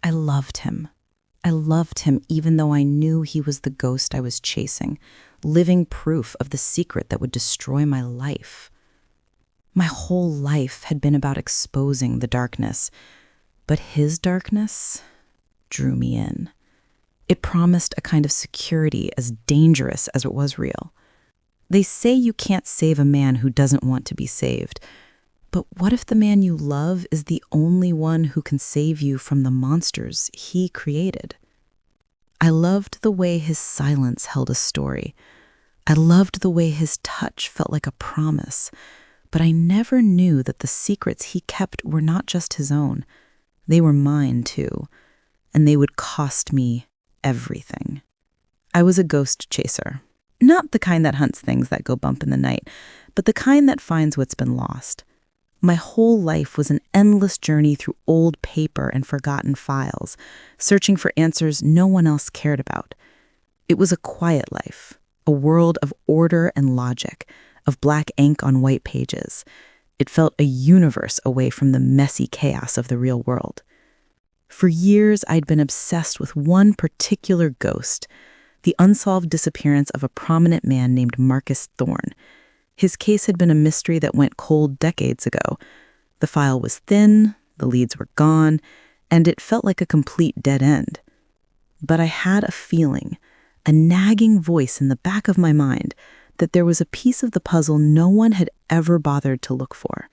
I loved him. I loved him even though I knew he was the ghost I was chasing, living proof of the secret that would destroy my life. My whole life had been about exposing the darkness, but his darkness drew me in. It promised a kind of security as dangerous as it was real. They say you can't save a man who doesn't want to be saved, but what if the man you love is the only one who can save you from the monsters he created? I loved the way his silence held a story. I loved the way his touch felt like a promise, but I never knew that the secrets he kept were not just his own. They were mine too, and they would cost me everything. I was a ghost chaser. Not the kind that hunts things that go bump in the night, but the kind that finds what's been lost. My whole life was an endless journey through old paper and forgotten files, searching for answers no one else cared about. It was a quiet life, a world of order and logic, of black ink on white pages. It felt a universe away from the messy chaos of the real world. For years, I'd been obsessed with one particular ghost, the unsolved disappearance of a prominent man named Marcus Thorne. His case had been a mystery that went cold decades ago. The file was thin, the leads were gone, and it felt like a complete dead end. But I had a feeling, a nagging voice in the back of my mind, that there was a piece of the puzzle no one had ever bothered to look for.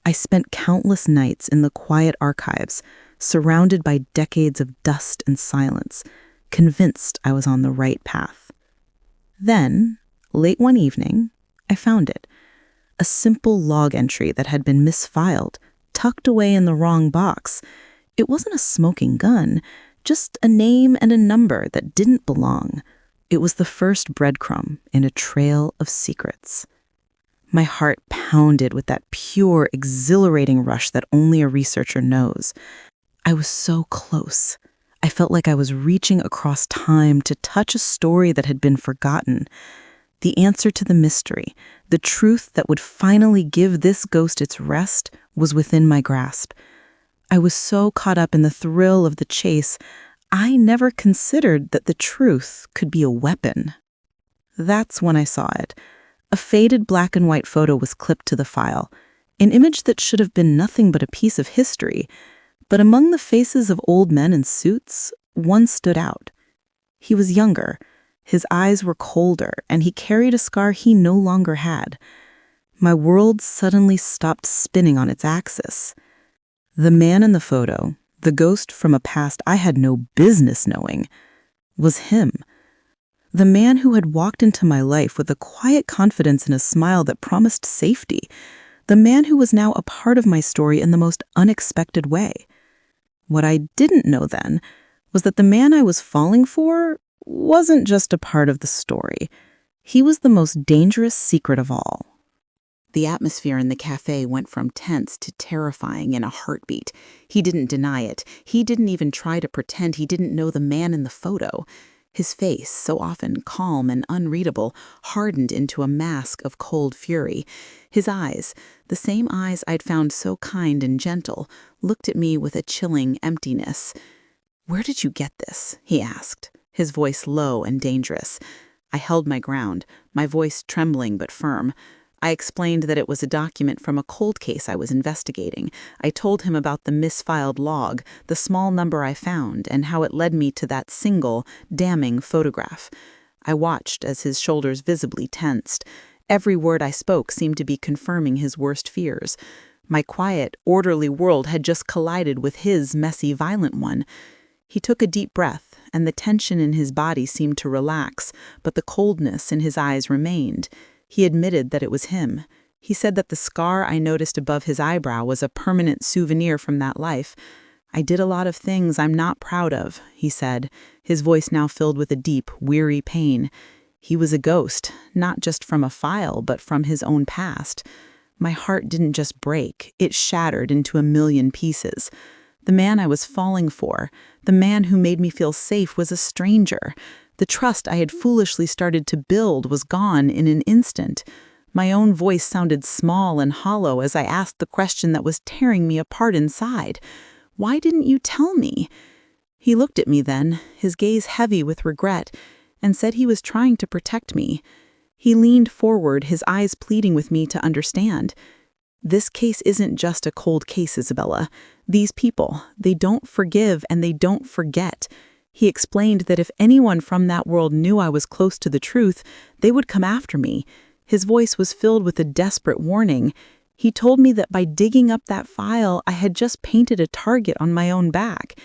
I spent countless nights in the quiet archives, surrounded by decades of dust and silence, convinced I was on the right path. Then, late one evening, I found it. A simple log entry that had been misfiled, tucked away in the wrong box. It wasn't a smoking gun, just a name and a number that didn't belong. It was the first breadcrumb in a trail of secrets. My heart pounded with that pure, exhilarating rush that only a researcher knows. I was so close. I felt like I was reaching across time to touch a story that had been forgotten. The answer to the mystery, the truth that would finally give this ghost its rest, was within my grasp. I was so caught up in the thrill of the chase, I never considered that the truth could be a weapon. That's when I saw it. A faded black and white photo was clipped to the file, an image that should have been nothing but a piece of history. But among the faces of old men in suits, one stood out. He was younger. His eyes were colder, and he carried a scar he no longer had. My world suddenly stopped spinning on its axis. The man in the photo, the ghost from a past I had no business knowing, was him. The man who had walked into my life with a quiet confidence and a smile that promised safety. The man who was now a part of my story in the most unexpected way. What I didn't know then was that the man I was falling for wasn't just a part of the story. He was the most dangerous secret of all. The atmosphere in the cafe went from tense to terrifying in a heartbeat. He didn't deny it. He didn't even try to pretend he didn't know the man in the photo. His face, so often calm and unreadable, hardened into a mask of cold fury. His eyes, the same eyes I'd found so kind and gentle, looked at me with a chilling emptiness. "Where did you get this?" he asked, his voice low and dangerous. I held my ground, my voice trembling but firm. I explained that it was a document from a cold case I was investigating. I told him about the misfiled log, the small number I found, and how it led me to that single, damning photograph. I watched as his shoulders visibly tensed. Every word I spoke seemed to be confirming his worst fears. My quiet, orderly world had just collided with his messy, violent one. He took a deep breath, and the tension in his body seemed to relax, but the coldness in his eyes remained. He admitted that it was him. He said that the scar I noticed above his eyebrow was a permanent souvenir from that life. "I did a lot of things I'm not proud of," he said, his voice now filled with a deep, weary pain. He was a ghost, not just from a file, but from his own past. My heart didn't just break, it shattered into a million pieces. The man I was falling for, the man who made me feel safe, was a stranger. The trust I had foolishly started to build was gone in an instant. My own voice sounded small and hollow as I asked the question that was tearing me apart inside. Why didn't you tell me?" He looked at me then, his gaze heavy with regret, and said he was trying to protect me. He leaned forward, his eyes pleading with me to understand. "This case isn't just a cold case, Isabella. These people, they don't forgive and they don't forget." He explained that if anyone from that world knew I was close to the truth, they would come after me. His voice was filled with a desperate warning. He told me that by digging up that file, I had just painted a target on my own back.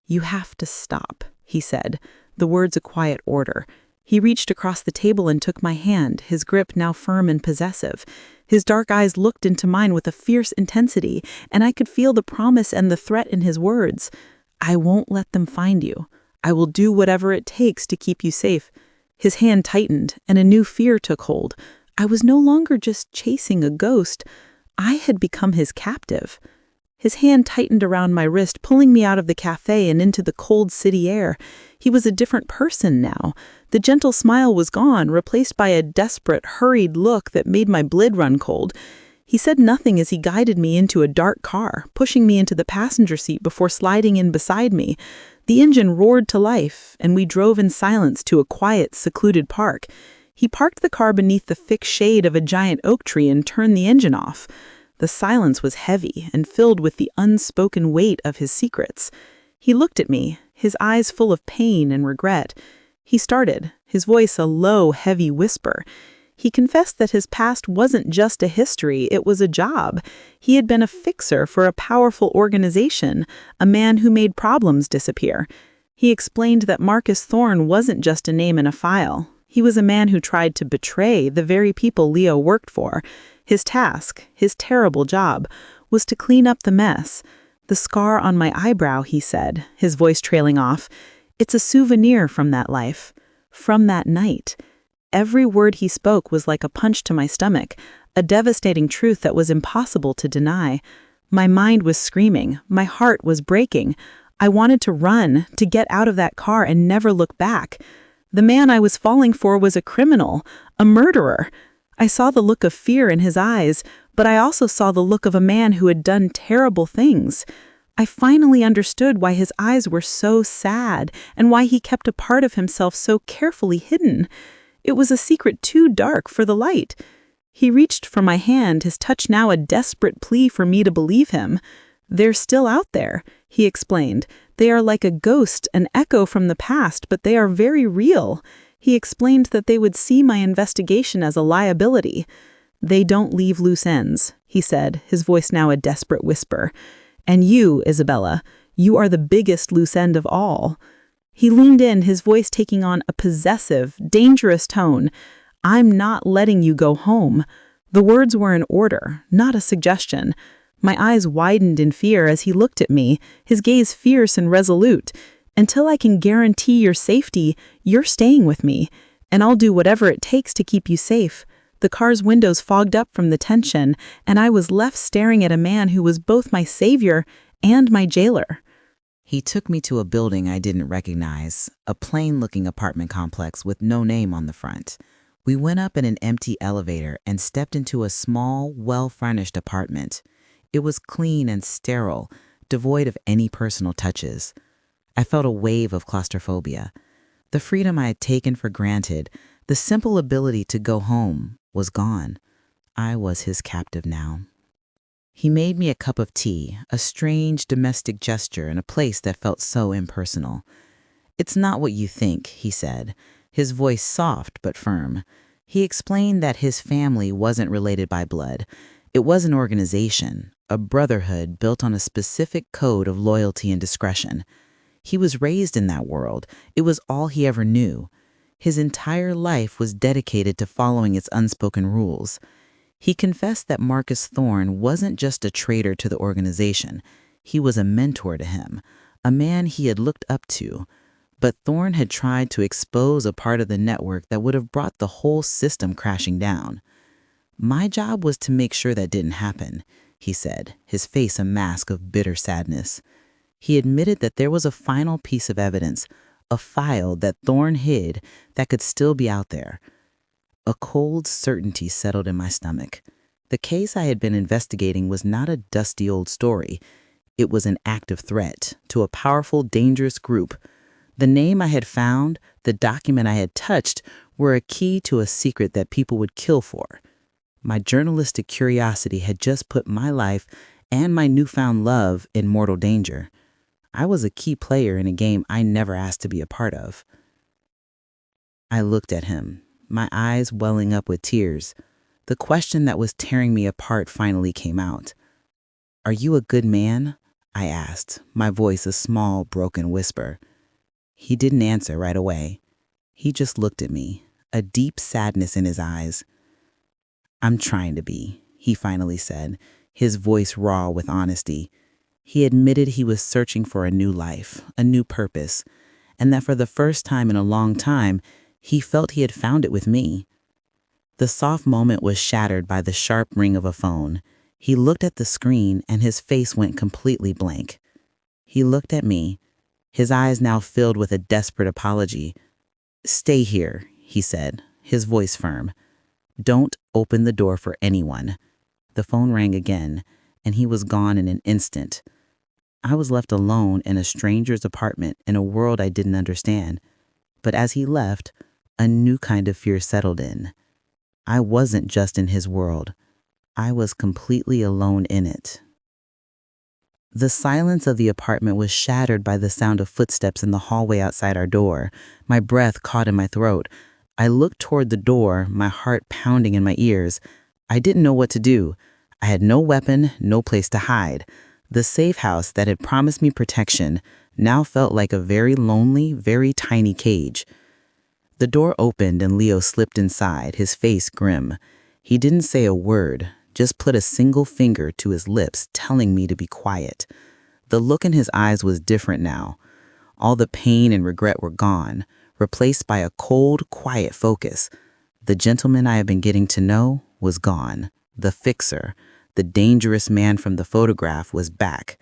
"You have to stop," he said, the words a quiet order. He reached across the table and took my hand, his grip now firm and possessive. His dark eyes looked into mine with a fierce intensity, and I could feel the promise and the threat in his words. "I won't let them find you. I will do whatever it takes to keep you safe." His hand tightened, and a new fear took hold. I was no longer just chasing a ghost. I had become his captive. His hand tightened around my wrist, pulling me out of the cafe and into the cold city air. He was a different person now. The gentle smile was gone, replaced by a desperate, hurried look that made my blood run cold. He said nothing as he guided me into a dark car, pushing me into the passenger seat before sliding in beside me. The engine roared to life, and we drove in silence to a quiet, secluded park. He parked the car beneath the thick shade of a giant oak tree and turned the engine off. The silence was heavy and filled with the unspoken weight of his secrets. He looked at me, his eyes full of pain and regret. He started, his voice a low, heavy whisper. He confessed that his past wasn't just a history, it was a job. He had been a fixer for a powerful organization, a man who made problems disappear. He explained that Marcus Thorne wasn't just a name in a file. He was a man who tried to betray the very people Leo worked for. His task, his terrible job, was to clean up the mess. "The scar on my eyebrow," he said, his voice trailing off, "it's a souvenir from that life, from that night." Every word he spoke was like a punch to my stomach, a devastating truth that was impossible to deny. My mind was screaming, my heart was breaking. I wanted to run, to get out of that car and never look back. The man I was falling for was a criminal, a murderer. I saw the look of fear in his eyes, but I also saw the look of a man who had done terrible things. I finally understood why his eyes were so sad and why he kept a part of himself so carefully hidden. It was a secret too dark for the light. He reached for my hand, his touch now a desperate plea for me to believe him. "They're still out there," he explained. "They are like a ghost, an echo from the past, but they are very real." He explained that they would see my investigation as a liability. "They don't leave loose ends," he said, his voice now a desperate whisper. "And you, Isabella, you are the biggest loose end of all." He leaned in, his voice taking on a possessive, dangerous tone. "I'm not letting you go home." The words were an order, not a suggestion. My eyes widened in fear as he looked at me, his gaze fierce and resolute. "Until I can guarantee your safety, you're staying with me, and I'll do whatever it takes to keep you safe." The car's windows fogged up from the tension, and I was left staring at a man who was both my savior and my jailer. He took me to a building I didn't recognize, a plain-looking apartment complex with no name on the front. We went up in an empty elevator and stepped into a small, well-furnished apartment. It was clean and sterile, devoid of any personal touches. I felt a wave of claustrophobia. The freedom I had taken for granted, the simple ability to go home, was gone. I was his captive now. He made me a cup of tea, a strange domestic gesture in a place that felt so impersonal. "It's not what you think," he said, his voice soft but firm. He explained that his family wasn't related by blood. It was an organization, a brotherhood built on a specific code of loyalty and discretion. He was raised in that world. It was all he ever knew. His entire life was dedicated to following its unspoken rules. He confessed that Marcus Thorne wasn't just a traitor to the organization. He was a mentor to him, a man he had looked up to. But Thorne had tried to expose a part of the network that would have brought the whole system crashing down. "My job was to make sure that didn't happen," he said, his face a mask of bitter sadness. He admitted that there was a final piece of evidence, a file that Thorne hid that could still be out there. A cold certainty settled in my stomach. The case I had been investigating was not a dusty old story. it was an active threat to a powerful, dangerous group. The name I had found, the document I had touched, were a key to a secret that people would kill for. My journalistic curiosity had just put my life and my newfound love in mortal danger. I was a key player in a game I never asked to be a part of. I looked at him, my eyes welling up with tears. The question that was tearing me apart finally came out. "Are you a good man?" I asked, my voice a small, broken whisper. He didn't answer right away. He just looked at me, a deep sadness in his eyes. "I'm trying to be," he finally said, his voice raw with honesty. He admitted he was searching for a new life, a new purpose, and that for the first time in a long time, he felt he had found it with me. The soft moment was shattered by the sharp ring of a phone. He looked at the screen and his face went completely blank. He looked at me, his eyes now filled with a desperate apology. "Stay here," he said, his voice firm. "Don't open the door for anyone." The phone rang again, and he was gone in an instant. I was left alone in a stranger's apartment in a world I didn't understand. But as he left, a new kind of fear settled in. I wasn't just in his world. I was completely alone in it. The silence of the apartment was shattered by the sound of footsteps in the hallway outside our door. My breath caught in my throat. I looked toward the door, my heart pounding in my ears. I didn't know what to do. I had no weapon, no place to hide. The safe house that had promised me protection now felt like a very lonely, very tiny cage. The door opened and Leo slipped inside, his face grim. He didn't say a word, just put a single finger to his lips, telling me to be quiet. The look in his eyes was different now. All the pain and regret were gone, replaced by a cold, quiet focus. The gentleman I had been getting to know was gone. The fixer, the dangerous man from the photograph, was back.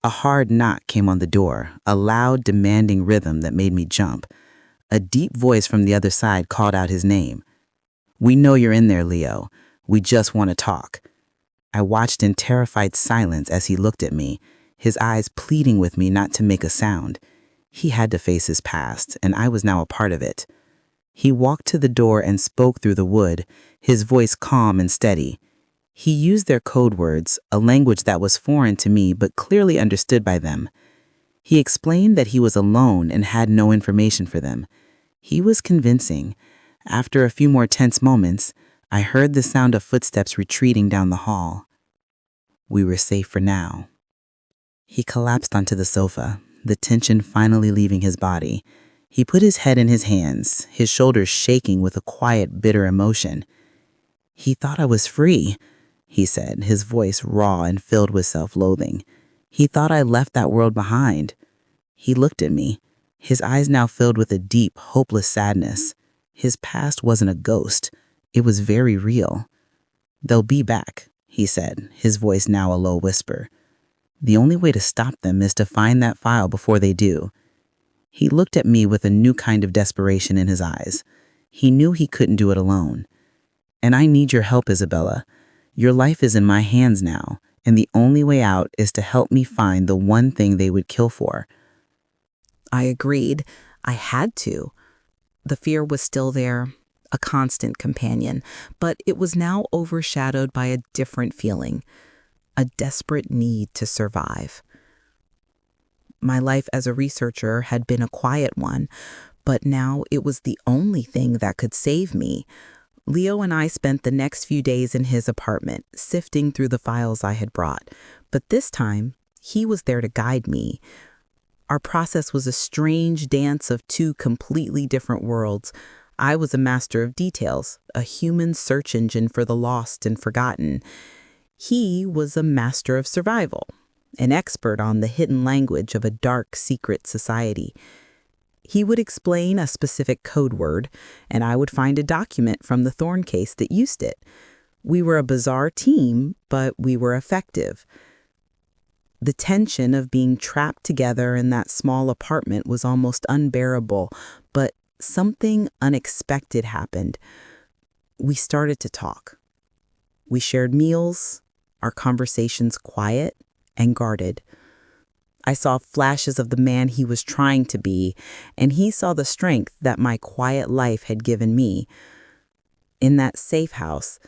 A hard knock came on the door, a loud, demanding rhythm that made me jump. A deep voice from the other side called out his name. "We know you're in there, Leo. We just want to talk." I watched in terrified silence as he looked at me, his eyes pleading with me not to make a sound. He had to face his past, and I was now a part of it. He walked to the door and spoke through the wood, his voice calm and steady. He used their code words, a language that was foreign to me but clearly understood by them. He explained that he was alone and had no information for them. He was convincing. After a few more tense moments, I heard the sound of footsteps retreating down the hall. We were safe for now. He collapsed onto the sofa, the tension finally leaving his body. He put his head in his hands, his shoulders shaking with a quiet, bitter emotion. "He thought I was free," he said, his voice raw and filled with self-loathing. "He thought I left that world behind." He looked at me, his eyes now filled with a deep, hopeless sadness. His past wasn't a ghost. It was very real. "They'll be back," he said, his voice now a low whisper. "The only way to stop them is to find that file before they do." He looked at me with a new kind of desperation in his eyes. He knew he couldn't do it alone. "And I need your help, Isabella. Your life is in my hands now, and the only way out is to help me find the one thing they would kill for." I agreed. I had to. The fear was still there, a constant companion, but it was now overshadowed by a different feeling, a desperate need to survive. My life as a researcher had been a quiet one, but now it was the only thing that could save me. Leo and I spent the next few days in his apartment, sifting through the files I had brought, but this time he was there to guide me. Our process was a strange dance of two completely different worlds. I was a master of details, a human search engine for the lost and forgotten. He was a master of survival, an expert on the hidden language of a dark, secret society. He would explain a specific code word, and I would find a document from the Thorn case that used it. We were a bizarre team, but we were effective. The tension of being trapped together in that small apartment was almost unbearable, but something unexpected happened. We started to talk. We shared meals, our conversations quiet, and guarded. I saw flashes of the man he was trying to be, and he saw the strength that my quiet life had given me. In that safe house,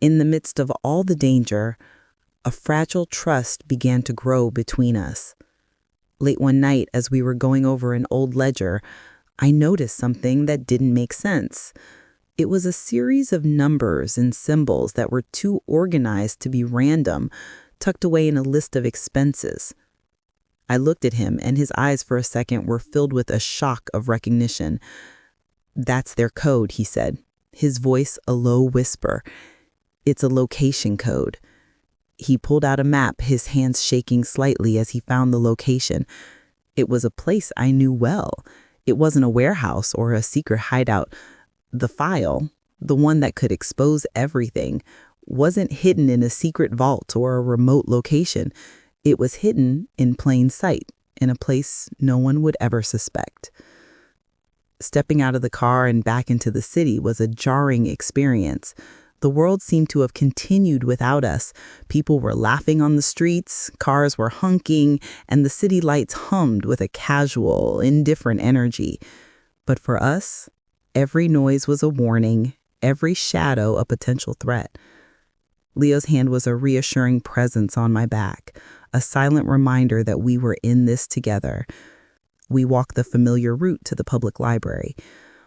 in the midst of all the danger, a fragile trust began to grow between us. Late one night, as we were going over an old ledger, I noticed something that didn't make sense. It was a series of numbers and symbols that were too organized to be random, tucked away in a list of expenses. I looked at him, and his eyes for a second were filled with a shock of recognition. "That's their code," he said, his voice a low whisper. "It's a location code." He pulled out a map, his hands shaking slightly as he found the location. It was a place I knew well. It wasn't a warehouse or a secret hideout. The file, the one that could expose everything, wasn't hidden in a secret vault or a remote location. It was hidden in plain sight, in a place no one would ever suspect. Stepping out of the car and back into the city was a jarring experience. The world seemed to have continued without us. People were laughing on the streets, cars were honking, and the city lights hummed with a casual, indifferent energy. But for us, every noise was a warning, every shadow a potential threat. Leo's hand was a reassuring presence on my back, a silent reminder that we were in this together. We walked the familiar route to the public library.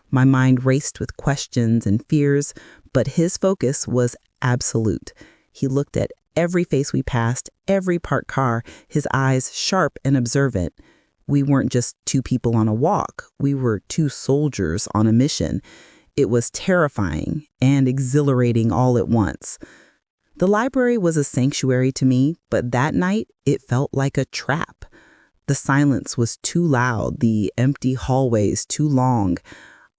My mind raced with questions and fears, but his focus was absolute. He looked at every face we passed, every parked car, his eyes sharp and observant. We weren't just two people on a walk. We were two soldiers on a mission. It was terrifying and exhilarating all at once. The library was a sanctuary to me, but that night it felt like a trap. The silence was too loud, the empty hallways too long.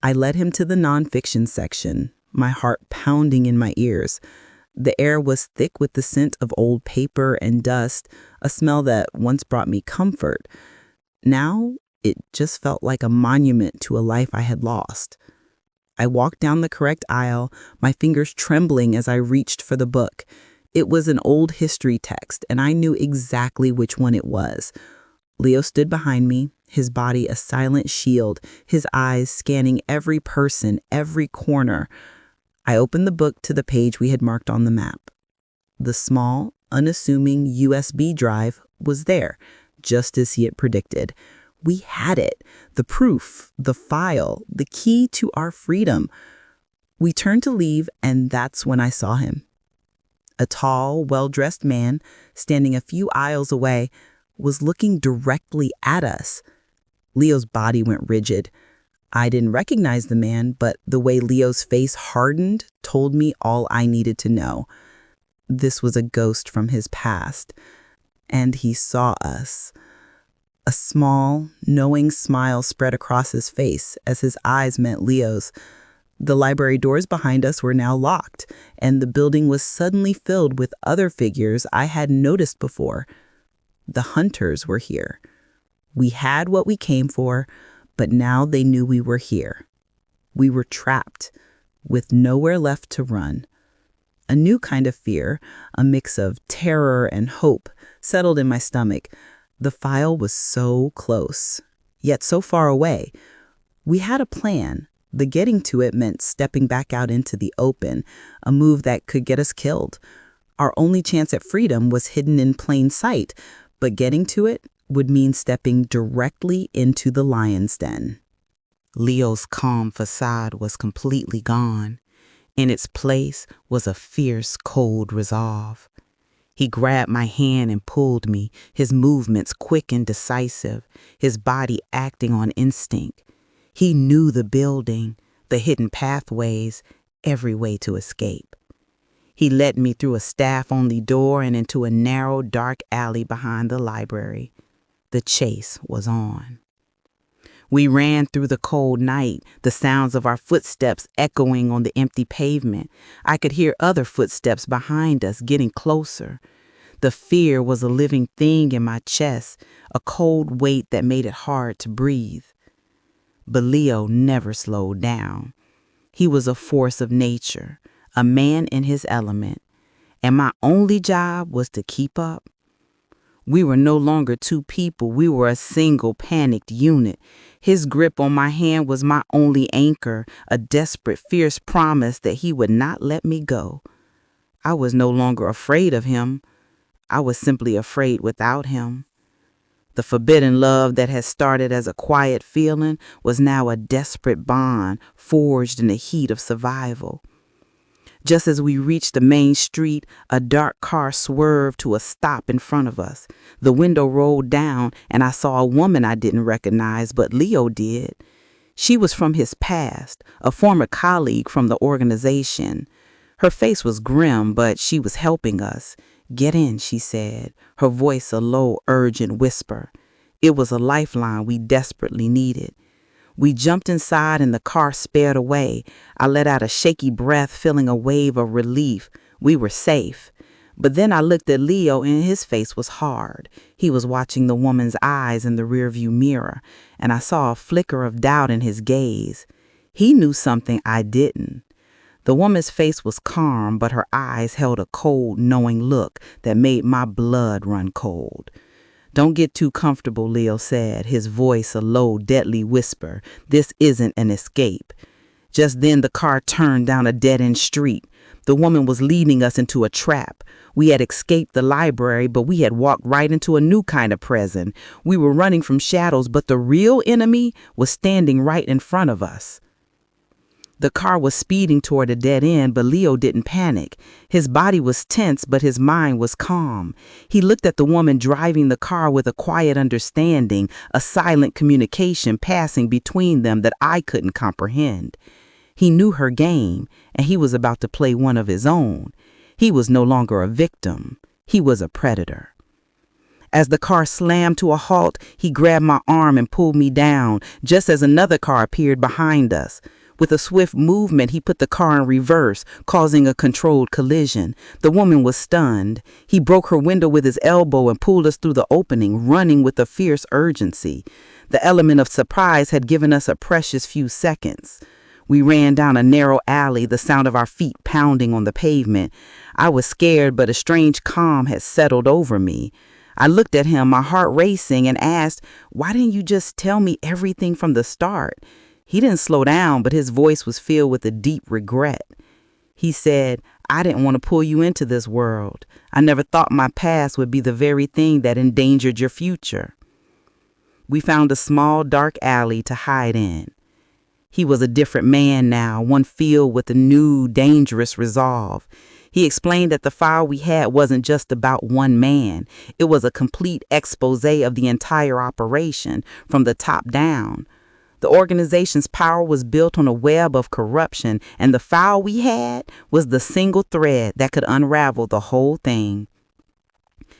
I led him to the nonfiction section, my heart pounding in my ears. The air was thick with the scent of old paper and dust, a smell that once brought me comfort. Now it just felt like a monument to a life I had lost. I walked down the correct aisle, my fingers trembling as I reached for the book. It was an old history text, and I knew exactly which one it was. Leo stood behind me, his body a silent shield, his eyes scanning every person, every corner. I opened the book to the page we had marked on the map. The small, unassuming USB drive was there, just as he had predicted. We had it, the proof, the file, the key to our freedom. We turned to leave, and that's when I saw him. A tall, well-dressed man, standing a few aisles away, was looking directly at us. Leo's body went rigid. I didn't recognize the man, but the way Leo's face hardened told me all I needed to know. This was a ghost from his past, and he saw us. A small, knowing smile spread across his face as his eyes met Leo's. The library doors behind us were now locked, and the building was suddenly filled with other figures I hadn't noticed before. The hunters were here. We had what we came for, but now they knew we were here. We were trapped, with nowhere left to run. A new kind of fear, a mix of terror and hope, settled in my stomach. The file was so close, yet so far away. We had a plan, but getting to it meant stepping back out into the open, a move that could get us killed. Our only chance at freedom was hidden in plain sight, but getting to it would mean stepping directly into the lion's den. Leo's calm facade was completely gone. In its place was a fierce, cold resolve. He grabbed my hand and pulled me, his movements quick and decisive, his body acting on instinct. He knew the building, the hidden pathways, every way to escape. He led me through a staff-only door and into a narrow, dark alley behind the library. The chase was on. We ran through the cold night, the sounds of our footsteps echoing on the empty pavement. I could hear other footsteps behind us getting closer. The fear was a living thing in my chest, a cold weight that made it hard to breathe. But Leo never slowed down. He was a force of nature, a man in his element, and my only job was to keep up. We were no longer two people. We were a single, panicked unit. His grip on my hand was my only anchor, a desperate, fierce promise that he would not let me go. I was no longer afraid of him. I was simply afraid without him. The forbidden love that had started as a quiet feeling was now a desperate bond forged in the heat of survival. Just as we reached the main street, a dark car swerved to a stop in front of us. The window rolled down, and I saw a woman I didn't recognize, but Leo did. She was from his past, a former colleague from the organization. Her face was grim, but she was helping us. "Get in," she said, her voice a low, urgent whisper. It was a lifeline we desperately needed. We jumped inside and the car sped away. I let out a shaky breath, feeling a wave of relief. We were safe. But then I looked at Leo and his face was hard. He was watching the woman's eyes in the rearview mirror, and I saw a flicker of doubt in his gaze. He knew something I didn't. The woman's face was calm, but her eyes held a cold, knowing look that made my blood run cold. "Don't get too comfortable," Leo said, his voice a low, deadly whisper. "This isn't an escape." Just then the car turned down a dead-end street. The woman was leading us into a trap. We had escaped the library, but we had walked right into a new kind of prison. We were running from shadows, but the real enemy was standing right in front of us. The car was speeding toward a dead end, but Leo didn't panic. His body was tense, but his mind was calm. He looked at the woman driving the car with a quiet understanding, a silent communication passing between them that I couldn't comprehend. He knew her game, and he was about to play one of his own. He was no longer a victim. He was a predator. As the car slammed to a halt, he grabbed my arm and pulled me down, just as another car appeared behind us. With a swift movement, he put the car in reverse, causing a controlled collision. The woman was stunned. He broke her window with his elbow and pulled us through the opening, running with a fierce urgency. The element of surprise had given us a precious few seconds. We ran down a narrow alley, the sound of our feet pounding on the pavement. I was scared, but a strange calm had settled over me. I looked at him, my heart racing, and asked, "Why didn't you just tell me everything from the start?" He didn't slow down, but his voice was filled with a deep regret. He said, "I didn't want to pull you into this world. I never thought my past would be the very thing that endangered your future." We found a small, dark alley to hide in. He was a different man now, one filled with a new, dangerous resolve. He explained that the file we had wasn't just about one man. It was a complete expose of the entire operation, from the top down. The organization's power was built on a web of corruption, and the file we had was the single thread that could unravel the whole thing.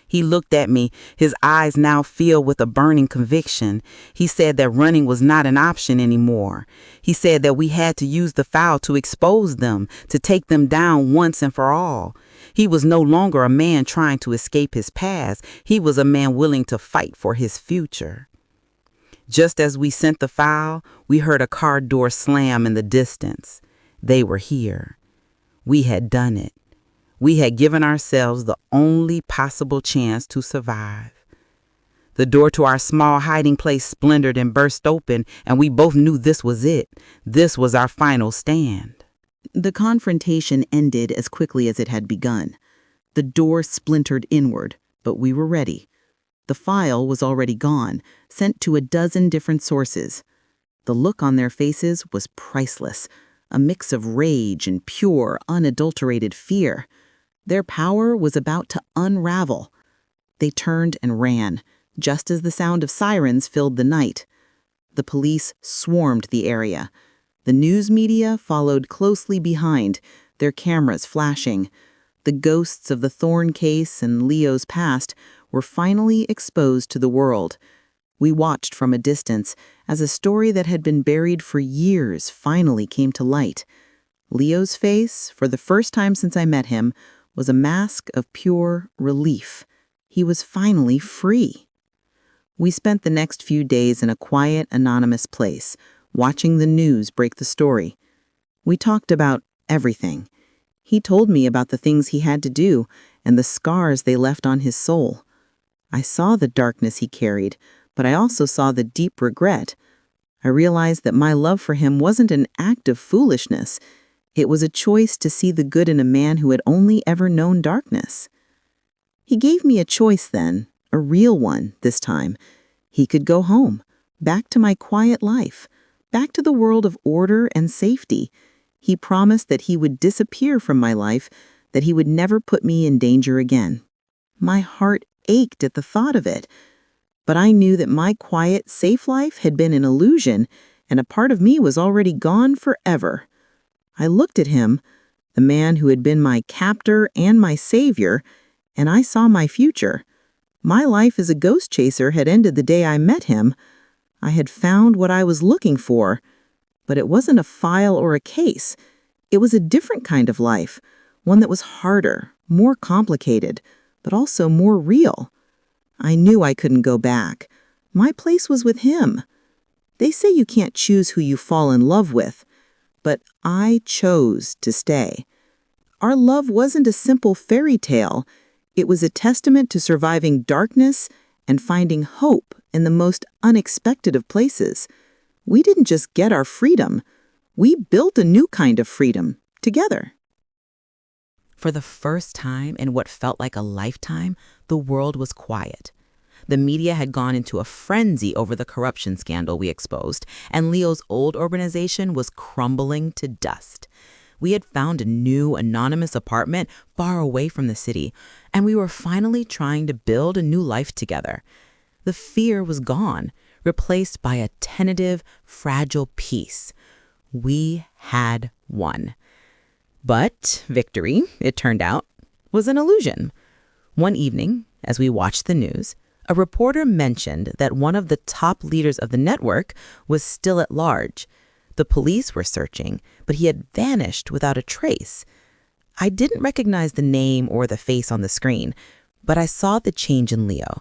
He looked at me, his eyes now filled with a burning conviction. He said that running was not an option anymore. He said that we had to use the file to expose them, to take them down once and for all. He was no longer a man trying to escape his past. He was a man willing to fight for his future. Just as we sent the file, we heard a car door slam in the distance. They were here. We had done it. We had given ourselves the only possible chance to survive. The door to our small hiding place splintered and burst open, and we both knew this was it. This was our final stand. The confrontation ended as quickly as it had begun. The door splintered inward, but we were ready. The file was already gone, sent to a dozen different sources. The look on their faces was priceless, a mix of rage and pure, unadulterated fear. Their power was about to unravel. They turned and ran, just as the sound of sirens filled the night. The police swarmed the area. The news media followed closely behind, their cameras flashing. The ghosts of the Thorn case and Leo's past were finally exposed to the world. We watched from a distance as a story that had been buried for years finally came to light. Leo's face, for the first time since I met him, was a mask of pure relief. He was finally free. We spent the next few days in a quiet, anonymous place, watching the news break the story. We talked about everything. He told me about the things he had to do and the scars they left on his soul. I saw the darkness he carried, but I also saw the deep regret. I realized that my love for him wasn't an act of foolishness. It was a choice to see the good in a man who had only ever known darkness. He gave me a choice then, a real one this time. He could go home, back to my quiet life, back to the world of order and safety. He promised that he would disappear from my life, that he would never put me in danger again. My heart ached at the thought of it, but I knew that my quiet, safe life had been an illusion, and a part of me was already gone forever. I looked at him, the man who had been my captor and my savior, and I saw my future. My life as a ghost chaser had ended the day I met him. I had found what I was looking for, but it wasn't a file or a case. It was a different kind of life, one that was harder, more complicated, but also more real. I knew I couldn't go back. My place was with him. They say you can't choose who you fall in love with, but I chose to stay. Our love wasn't a simple fairy tale. It was a testament to surviving darkness and finding hope in the most unexpected of places. We didn't just get our freedom. We built a new kind of freedom together. For the first time in what felt like a lifetime, the world was quiet. The media had gone into a frenzy over the corruption scandal we exposed, and Leo's old organization was crumbling to dust. We had found a new, anonymous apartment far away from the city, and we were finally trying to build a new life together. The fear was gone, replaced by a tentative, fragile peace. We had won. But victory, it turned out, was an illusion. One evening, as we watched the news, a reporter mentioned that one of the top leaders of the network was still at large. The police were searching, but he had vanished without a trace. I didn't recognize the name or the face on the screen, but I saw the change in Leo.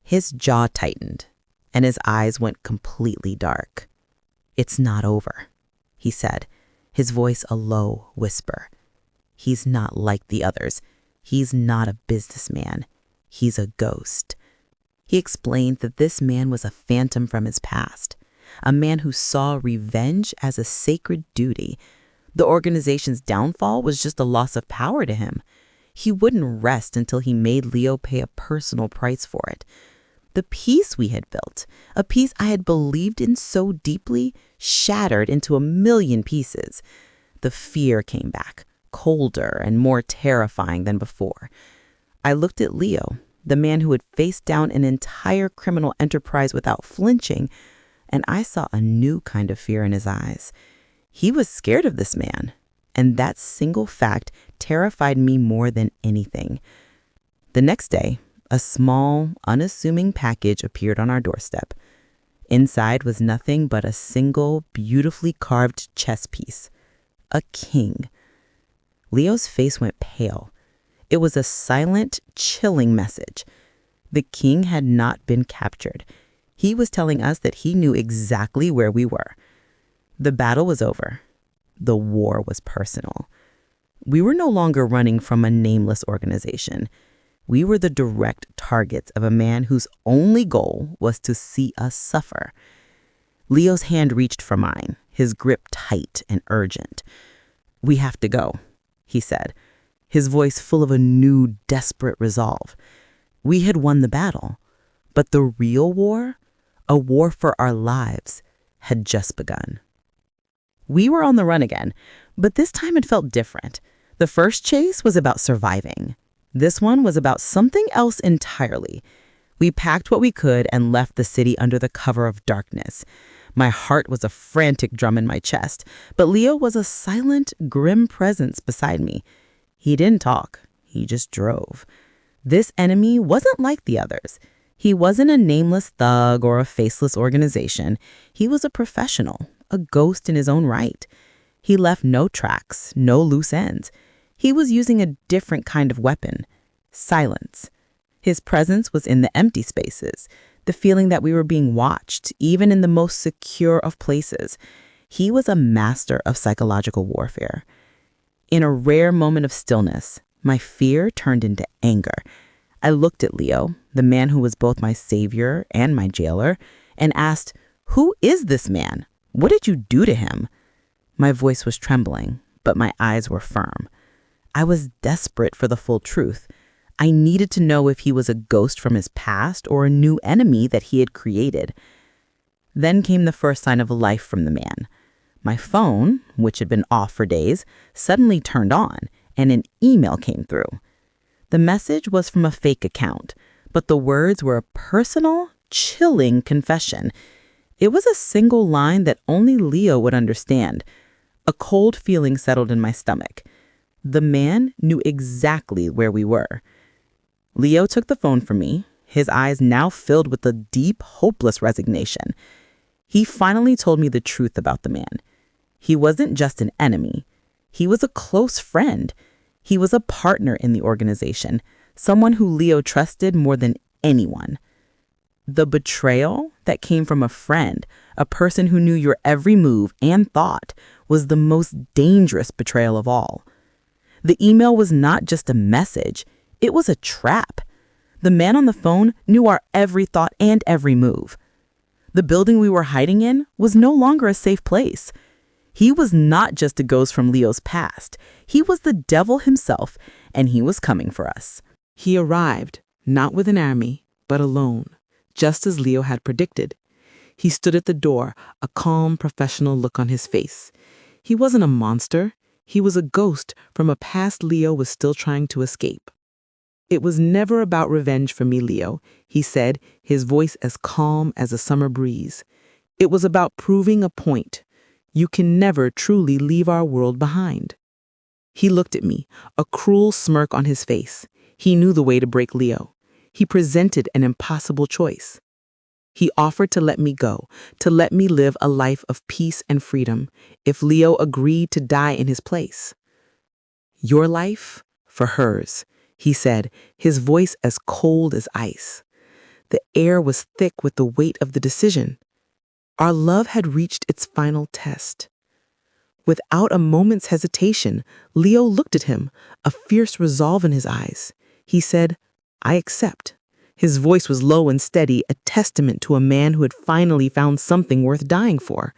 His jaw tightened, and his eyes went completely dark. "It's not over," he said, his voice a low whisper. "He's not like the others. He's not a businessman. He's a ghost." He explained that this man was a phantom from his past, a man who saw revenge as a sacred duty. The organization's downfall was just a loss of power to him. He wouldn't rest until he made Leo pay a personal price for it. The peace we had built, a peace I had believed in so deeply, shattered into a million pieces. The fear came back, colder and more terrifying than before. I looked at Leo, the man who had faced down an entire criminal enterprise without flinching, and I saw a new kind of fear in his eyes. He was scared of this man, and that single fact terrified me more than anything. The next day, a small, unassuming package appeared on our doorstep. Inside was nothing but a single, beautifully carved chess piece. A king. Leo's face went pale. It was a silent, chilling message. The king had not been captured. He was telling us that he knew exactly where we were. The battle was over. The war was personal. We were no longer running from a nameless organization. We were the direct targets of a man whose only goal was to see us suffer. Leo's hand reached for mine, his grip tight and urgent. "We have to go," he said, his voice full of a new, desperate resolve. We had won the battle, but the real war, a war for our lives, had just begun. We were on the run again, but this time it felt different. The first chase was about surviving. This one was about something else entirely. We packed what we could and left the city under the cover of darkness. My heart was a frantic drum in my chest, but Leo was a silent, grim presence beside me. He didn't talk. He just drove. This enemy wasn't like the others. He wasn't a nameless thug or a faceless organization. He was a professional, a ghost in his own right. He left no tracks, no loose ends. He was using a different kind of weapon, silence. His presence was in the empty spaces, the feeling that we were being watched, even in the most secure of places. He was a master of psychological warfare. In a rare moment of stillness, my fear turned into anger. I looked at Leo, the man who was both my savior and my jailer, and asked, "Who is this man? What did you do to him?" My voice was trembling, but my eyes were firm. I was desperate for the full truth. I needed to know if he was a ghost from his past or a new enemy that he had created. Then came the first sign of life from the man. My phone, which had been off for days, suddenly turned on, and an email came through. The message was from a fake account, but the words were a personal, chilling confession. It was a single line that only Leo would understand. A cold feeling settled in my stomach. The man knew exactly where we were. Leo took the phone from me, his eyes now filled with a deep, hopeless resignation. He finally told me the truth about the man. He wasn't just an enemy. He was a close friend. He was a partner in the organization, someone who Leo trusted more than anyone. The betrayal that came from a friend, a person who knew your every move and thought, was the most dangerous betrayal of all. The email was not just a message, it was a trap. The man on the phone knew our every thought and every move. The building we were hiding in was no longer a safe place. He was not just a ghost from Leo's past. He was the devil himself, and he was coming for us. He arrived, not with an army, but alone, just as Leo had predicted. He stood at the door, a calm, professional look on his face. He wasn't a monster. He was a ghost from a past Leo was still trying to escape. "It was never about revenge for me, Leo," he said, his voice as calm as a summer breeze. "It was about proving a point. You can never truly leave our world behind." He looked at me, a cruel smirk on his face. He knew the way to break Leo. He presented an impossible choice. He offered to let me go, to let me live a life of peace and freedom, if Leo agreed to die in his place. "Your life for hers," he said, his voice as cold as ice. The air was thick with the weight of the decision. Our love had reached its final test. Without a moment's hesitation, Leo looked at him, a fierce resolve in his eyes. He said, "I accept." His voice was low and steady, a testament to a man who had finally found something worth dying for.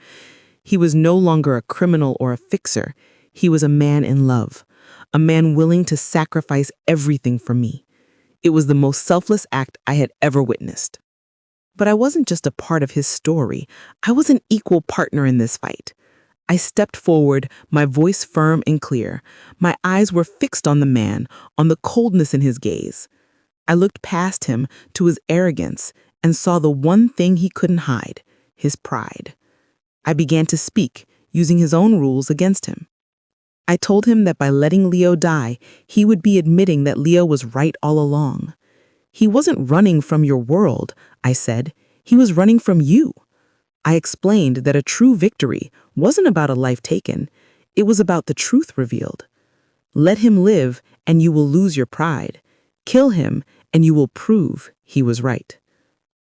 He was no longer a criminal or a fixer. He was a man in love, a man willing to sacrifice everything for me. It was the most selfless act I had ever witnessed. But I wasn't just a part of his story. I was an equal partner in this fight. I stepped forward, my voice firm and clear. My eyes were fixed on the man, on the coldness in his gaze. I looked past him to his arrogance and saw the one thing he couldn't hide, his pride. I began to speak, using his own rules against him. I told him that by letting Leo die, he would be admitting that Leo was right all along. "He wasn't running from your world," I said. "He was running from you." I explained that a true victory wasn't about a life taken. It was about the truth revealed. Let him live, and you will lose your pride. Kill him, and you will prove he was right.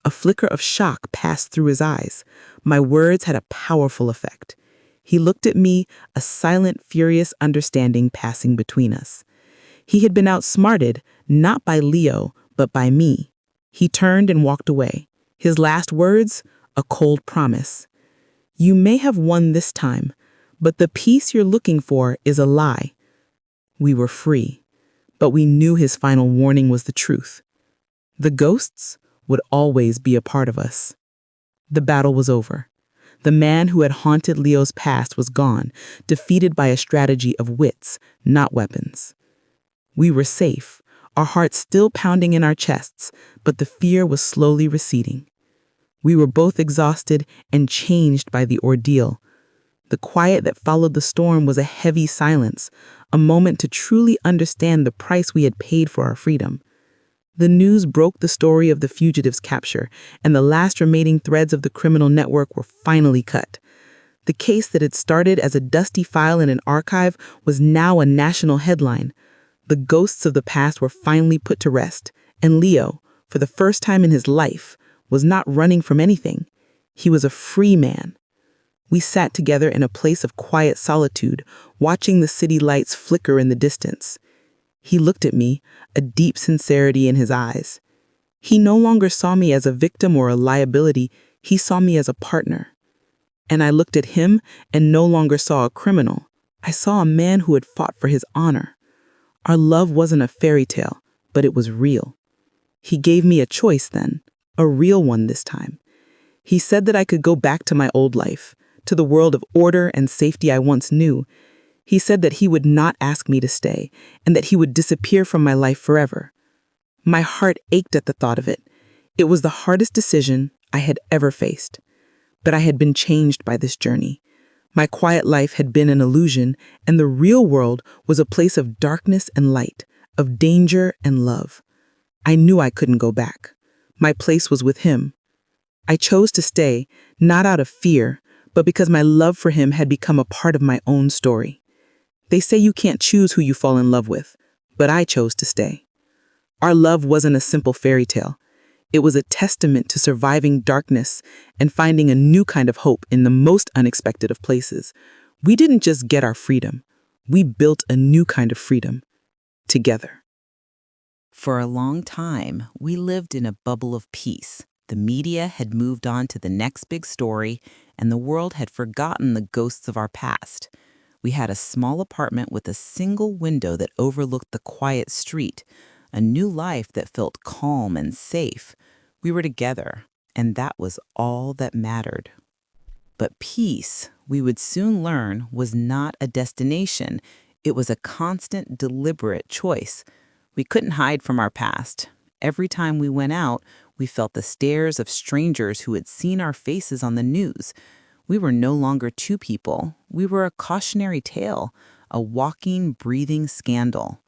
A flicker of shock passed through his eyes. My words had a powerful effect. He looked at me, a silent, furious understanding passing between us. He had been outsmarted, not by Leo, but by me. He turned and walked away. His last words, a cold promise. "You may have won this time, but the peace you're looking for is a lie." We were free, but we knew his final warning was the truth. The ghosts would always be a part of us. The battle was over. The man who had haunted Leo's past was gone, defeated by a strategy of wits, not weapons. We were safe, our hearts still pounding in our chests, but the fear was slowly receding. We were both exhausted and changed by the ordeal. The quiet that followed the storm was a heavy silence, a moment to truly understand the price we had paid for our freedom. The news broke the story of the fugitives' capture, and the last remaining threads of the criminal network were finally cut. The case that had started as a dusty file in an archive was now a national headline. The ghosts of the past were finally put to rest, and Leo, for the first time in his life, was not running from anything. He was a free man. We sat together in a place of quiet solitude, watching the city lights flicker in the distance. He looked at me, a deep sincerity in his eyes. He no longer saw me as a victim or a liability, he saw me as a partner. And I looked at him and no longer saw a criminal. I saw a man who had fought for his honor. Our love wasn't a fairy tale, but it was real. He gave me a choice then, a real one this time. He said that I could go back to my old life, to the world of order and safety I once knew. He said that he would not ask me to stay, and that he would disappear from my life forever. My heart ached at the thought of it. It was the hardest decision I had ever faced. But I had been changed by this journey. My quiet life had been an illusion, and the real world was a place of darkness and light, of danger and love. I knew I couldn't go back. My place was with him. I chose to stay, not out of fear, but because my love for him had become a part of my own story. They say you can't choose who you fall in love with, but I chose to stay. Our love wasn't a simple fairy tale. It was a testament to surviving darkness and finding a new kind of hope in the most unexpected of places. We didn't just get our freedom. We built a new kind of freedom together. For a long time, we lived in a bubble of peace. The media had moved on to the next big story, and the world had forgotten the ghosts of our past. We had a small apartment with a single window that overlooked the quiet street, a new life that felt calm and safe. We were together, and that was all that mattered. But peace, we would soon learn, was not a destination. It was a constant, deliberate choice. We couldn't hide from our past. Every time we went out, we felt the stares of strangers who had seen our faces on the news. We were no longer two people. We were a cautionary tale, a walking, breathing scandal.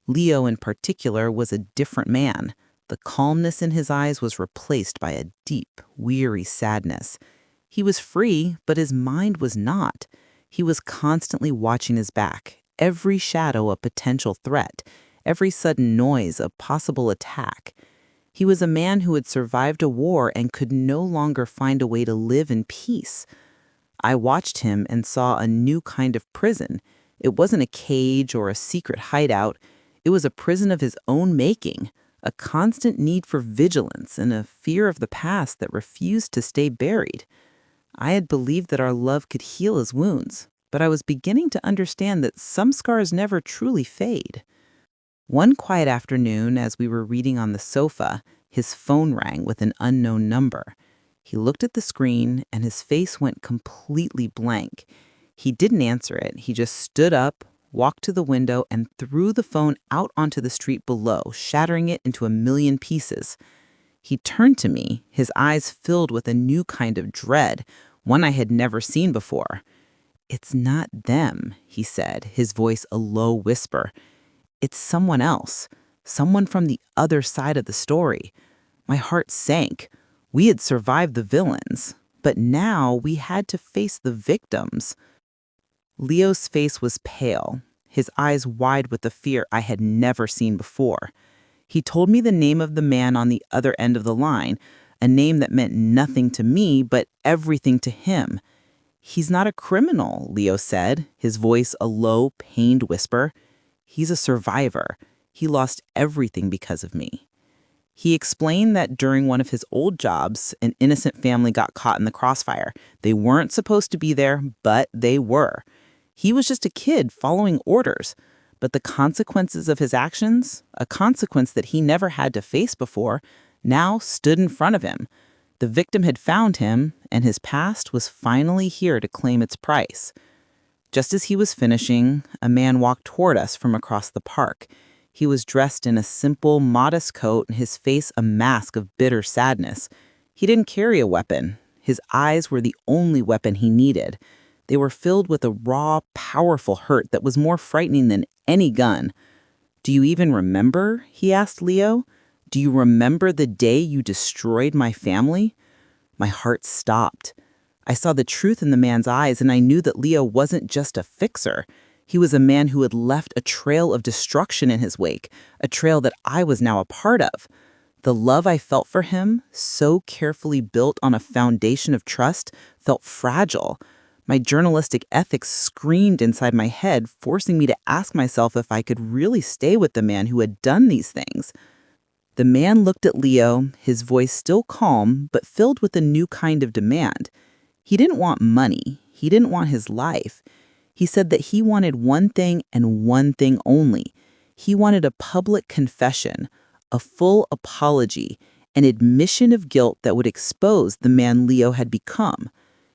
Leo, in particular, was a different man. The calmness in his eyes was replaced by a deep, weary sadness. He was free, but his mind was not. He was constantly watching his back, every shadow a potential threat, every sudden noise a possible attack. He was a man who had survived a war and could no longer find a way to live in peace. I watched him and saw a new kind of prison. It wasn't a cage or a secret hideout. It was a prison of his own making, a constant need for vigilance and a fear of the past that refused to stay buried. I had believed that our love could heal his wounds, but I was beginning to understand that some scars never truly fade. One quiet afternoon, as we were reading on the sofa, his phone rang with an unknown number. He looked at the screen, and his face went completely blank. He didn't answer it. He just stood up, walked to the window, and threw the phone out onto the street below, shattering it into a million pieces. He turned to me, his eyes filled with a new kind of dread, one I had never seen before. "It's not them," he said, his voice a low whisper. "It's someone else, someone from the other side of the story." My heart sank. We had survived the villains, but now we had to face the victims. Leo's face was pale, his eyes wide with a fear I had never seen before. He told me the name of the man on the other end of the line, a name that meant nothing to me but everything to him. "He's not a criminal," Leo said, his voice a low, pained whisper. "He's a survivor. He lost everything because of me." He explained that during one of his old jobs, an innocent family got caught in the crossfire. They weren't supposed to be there, but they were. He was just a kid following orders. But the consequences of his actions, a consequence that he never had to face before, now stood in front of him. The victim had found him, and his past was finally here to claim its price. Just as he was finishing, a man walked toward us from across the park. He was dressed in a simple, modest coat and his face a mask of bitter sadness. He didn't carry a weapon. His eyes were the only weapon he needed. They were filled with a raw, powerful hurt that was more frightening than any gun. "Do you even remember?" he asked Leo. "Do you remember the day you destroyed my family?" My heart stopped. I saw the truth in the man's eyes, and I knew that Leo wasn't just a fixer. He was a man who had left a trail of destruction in his wake, a trail that I was now a part of. The love I felt for him, so carefully built on a foundation of trust, felt fragile. My journalistic ethics screamed inside my head, forcing me to ask myself if I could really stay with the man who had done these things. The man looked at Leo, his voice still calm, but filled with a new kind of demand. He didn't want money. He didn't want his life. He said that he wanted one thing and one thing only. He wanted a public confession, a full apology, an admission of guilt that would expose the man Leo had become.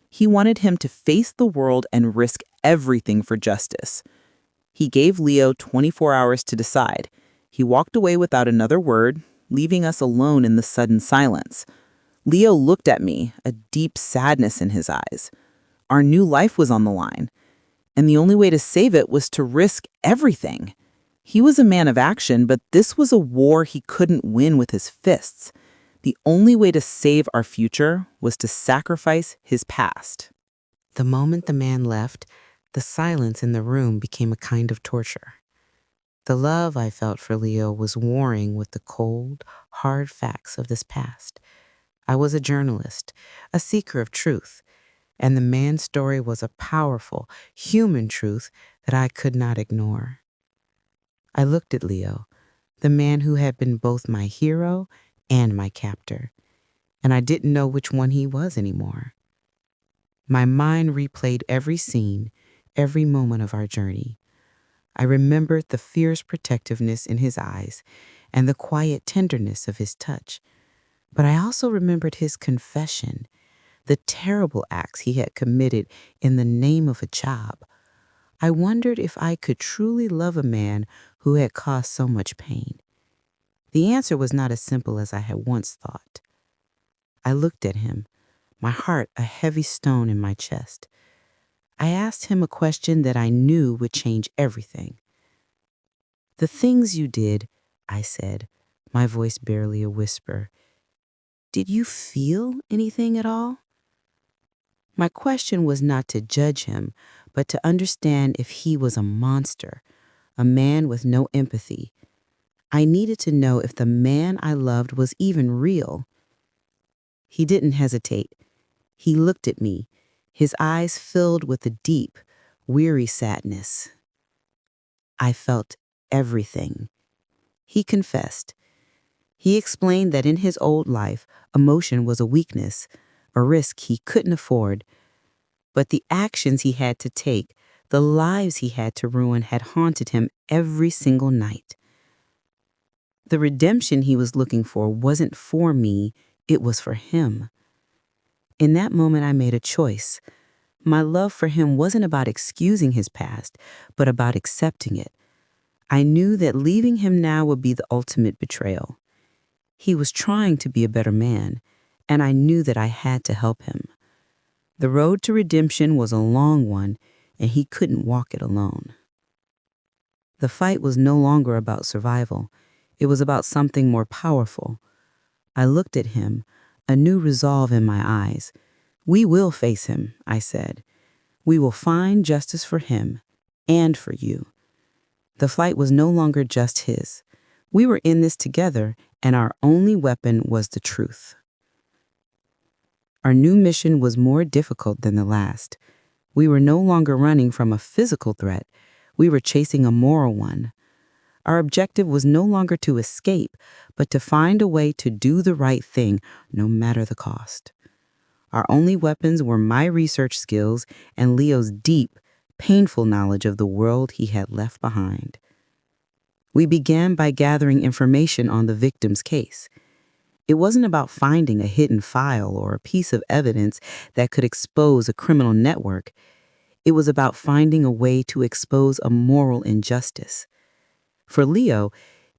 He wanted him to face the world and risk everything for justice. He gave Leo 24 hours to decide. He walked away without another word, leaving us alone in the sudden silence. Leo looked at me, a deep sadness in his eyes. Our new life was on the line, and the only way to save it was to risk everything. He was a man of action, but this was a war he couldn't win with his fists. The only way to save our future was to sacrifice his past. The moment the man left, the silence in the room became a kind of torture. The love I felt for Leo was warring with the cold, hard facts of this past. I was a journalist, a seeker of truth, and the man's story was a powerful, human truth that I could not ignore. I looked at Leo, the man who had been both my hero and my captor, and I didn't know which one he was anymore. My mind replayed every scene, every moment of our journey. I remembered the fierce protectiveness in his eyes and the quiet tenderness of his touch. But I also remembered his confession, the terrible acts he had committed in the name of a job. I wondered if I could truly love a man who had caused so much pain. The answer was not as simple as I had once thought. I looked at him, my heart a heavy stone in my chest. I asked him a question that I knew would change everything. "The things you did," I said, my voice barely a whisper, "did you feel anything at all?" My question was not to judge him, but to understand if he was a monster, a man with no empathy. I needed to know if the man I loved was even real. He didn't hesitate. He looked at me, his eyes filled with a deep, weary sadness. I felt everything. He confessed. He explained that in his old life, emotion was a weakness, a risk he couldn't afford. But the actions he had to take, the lives he had to ruin, had haunted him every single night. The redemption he was looking for wasn't for me, it was for him. In that moment, I made a choice. My love for him wasn't about excusing his past, but about accepting it. I knew that leaving him now would be the ultimate betrayal. He was trying to be a better man, and I knew that I had to help him. The road to redemption was a long one, and he couldn't walk it alone. The fight was no longer about survival. It was about something more powerful. I looked at him, a new resolve in my eyes. "We will face him," I said. "We will find justice for him and for you." The fight was no longer just his. We were in this together, and our only weapon was the truth. Our new mission was more difficult than the last. We were no longer running from a physical threat. We were chasing a moral one. Our objective was no longer to escape, but to find a way to do the right thing, no matter the cost. Our only weapons were my research skills and Leo's deep, painful knowledge of the world he had left behind. We began by gathering information on the victim's case. It wasn't about finding a hidden file or a piece of evidence that could expose a criminal network. It was about finding a way to expose a moral injustice. For Leo,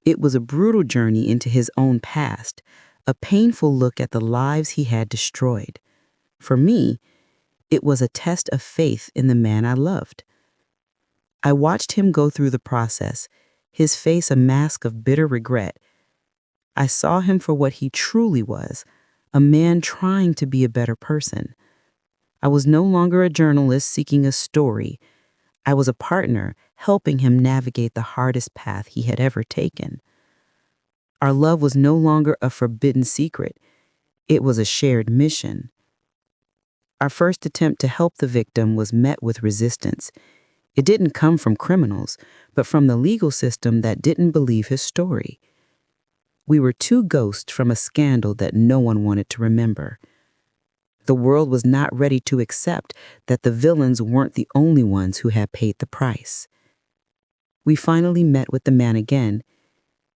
it was a brutal journey into his own past, a painful look at the lives he had destroyed. For me, it was a test of faith in the man I loved. I watched him go through the process, his face a mask of bitter regret. I saw him for what he truly was, a man trying to be a better person. I was no longer a journalist seeking a story. I was a partner helping him navigate the hardest path he had ever taken. Our love was no longer a forbidden secret. It was a shared mission. Our first attempt to help the victim was met with resistance. It didn't come from criminals, but from the legal system that didn't believe his story. We were two ghosts from a scandal that no one wanted to remember. The world was not ready to accept that the villains weren't the only ones who had paid the price. We finally met with the man again.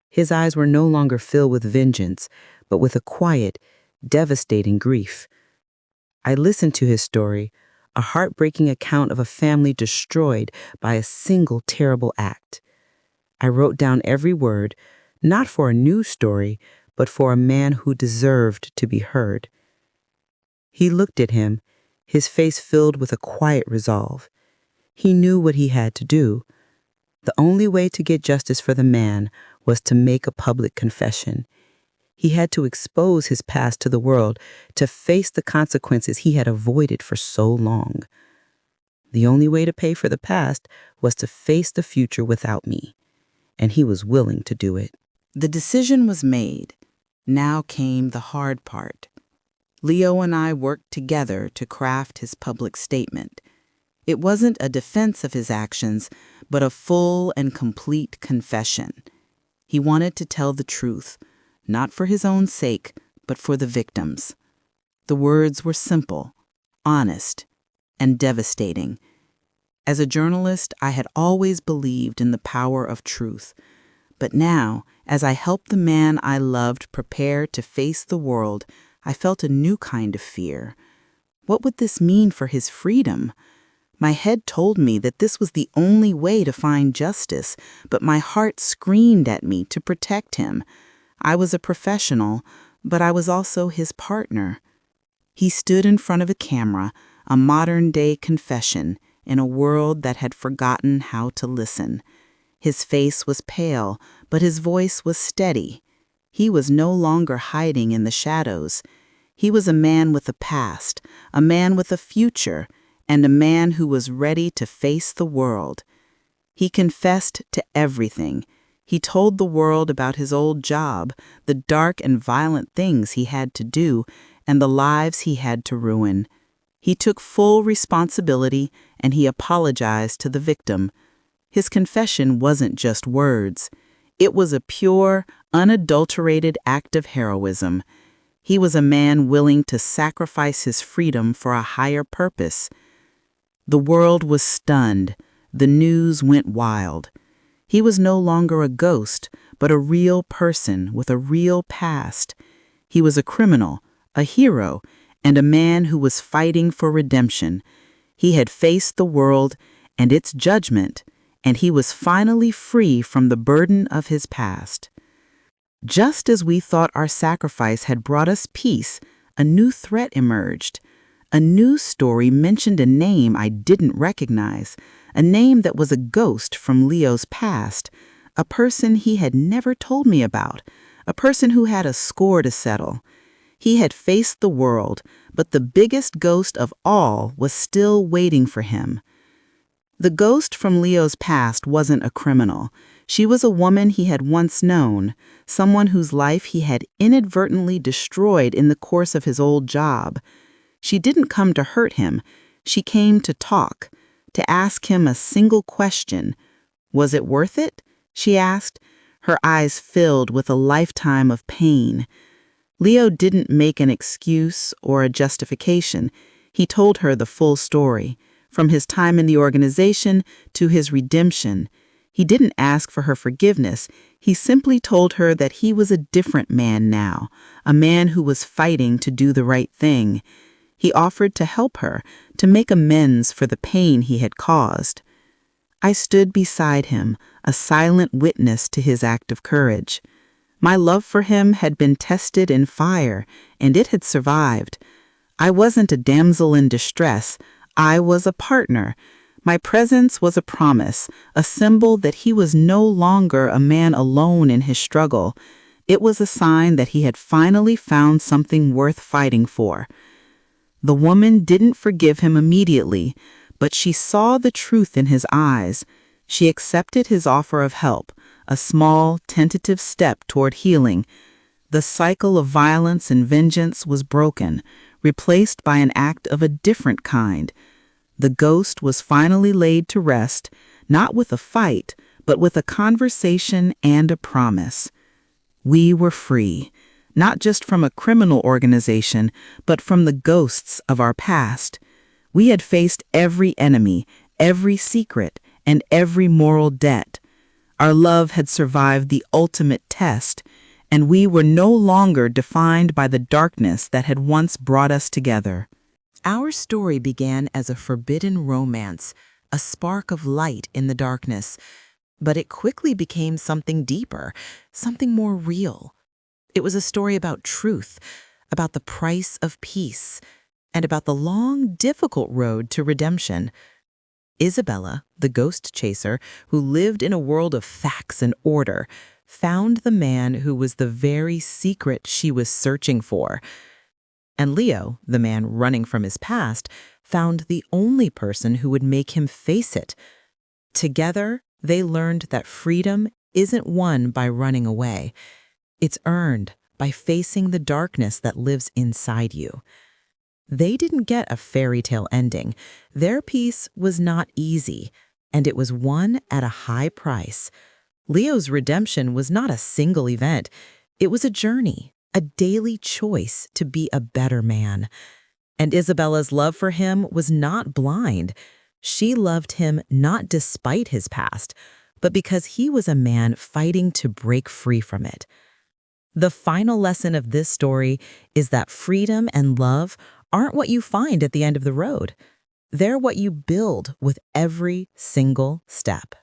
His eyes were no longer filled with vengeance, but with a quiet, devastating grief. I listened to his story, a heartbreaking account of a family destroyed by a single terrible act. I wrote down every word, not for a news story, but for a man who deserved to be heard. He looked at him, his face filled with a quiet resolve. He knew what he had to do. The only way to get justice for the man was to make a public confession. He had to expose his past to the world, to face the consequences he had avoided for so long. The only way to pay for the past was to face the future without me, and he was willing to do it. The decision was made. Now came the hard part. Leo and I worked together to craft his public statement. It wasn't a defense of his actions, but a full and complete confession. He wanted to tell the truth, not for his own sake, but for the victims. The words were simple, honest, and devastating. As a journalist, I had always believed in the power of truth. But now, as I helped the man I loved prepare to face the world, I felt a new kind of fear. What would this mean for his freedom? My head told me that this was the only way to find justice, but my heart screamed at me to protect him. I was a professional, but I was also his partner. He stood in front of a camera, a modern-day confession, in a world that had forgotten how to listen. His face was pale, but his voice was steady. He was no longer hiding in the shadows. He was a man with a past, a man with a future, and a man who was ready to face the world. He confessed to everything. He told the world about his old job, the dark and violent things he had to do, and the lives he had to ruin. He took full responsibility, and he apologized to the victim. His confession wasn't just words. It was a pure, unadulterated act of heroism. He was a man willing to sacrifice his freedom for a higher purpose. The world was stunned. The news went wild. He was no longer a ghost, but a real person with a real past. He was a criminal, a hero, and a man who was fighting for redemption. He had faced the world and its judgment, and he was finally free from the burden of his past. Just as we thought our sacrifice had brought us peace, a new threat emerged. A news story mentioned a name I didn't recognize, a name that was a ghost from Leo's past, a person he had never told me about, a person who had a score to settle. He had faced the world, but the biggest ghost of all was still waiting for him. The ghost from Leo's past wasn't a criminal. She was a woman he had once known, someone whose life he had inadvertently destroyed in the course of his old job. She didn't come to hurt him. She came to talk, to ask him a single question. Was it worth it? She asked, her eyes filled with a lifetime of pain. Leo didn't make an excuse or a justification. He told her the full story, from his time in the organization to his redemption. He didn't ask for her forgiveness. He simply told her that he was a different man now, a man who was fighting to do the right thing. He offered to help her, to make amends for the pain he had caused. I stood beside him, a silent witness to his act of courage. My love for him had been tested in fire, and it had survived. I wasn't a damsel in distress. I was a partner. My presence was a promise, a symbol that he was no longer a man alone in his struggle. It was a sign that he had finally found something worth fighting for. The woman didn't forgive him immediately, but she saw the truth in his eyes. She accepted his offer of help, a small, tentative step toward healing. The cycle of violence and vengeance was broken. replaced by an act of a different kind. The ghost was finally laid to rest, not with a fight, but with a conversation and a promise. We were free, not just from a criminal organization, but from the ghosts of our past. We had faced every enemy, every secret, and every moral debt. Our love had survived the ultimate test, and we were no longer defined by the darkness that had once brought us together. Our story began as a forbidden romance, a spark of light in the darkness, but it quickly became something deeper, something more real. It was a story about truth, about the price of peace, and about the long, difficult road to redemption. Isabella, the ghost chaser, who lived in a world of facts and order, found the man who was the very secret she was searching for. And Leo, the man running from his past, found the only person who would make him face it. Together, they learned that freedom isn't won by running away. It's earned by facing the darkness that lives inside you. They didn't get a fairy tale ending. Their peace was not easy, and it was won at a high price. Leo's redemption was not a single event. It was a journey, a daily choice to be a better man. And Isabella's love for him was not blind. She loved him not despite his past, but because he was a man fighting to break free from it. The final lesson of this story is that freedom and love aren't what you find at the end of the road. They're what you build with every single step.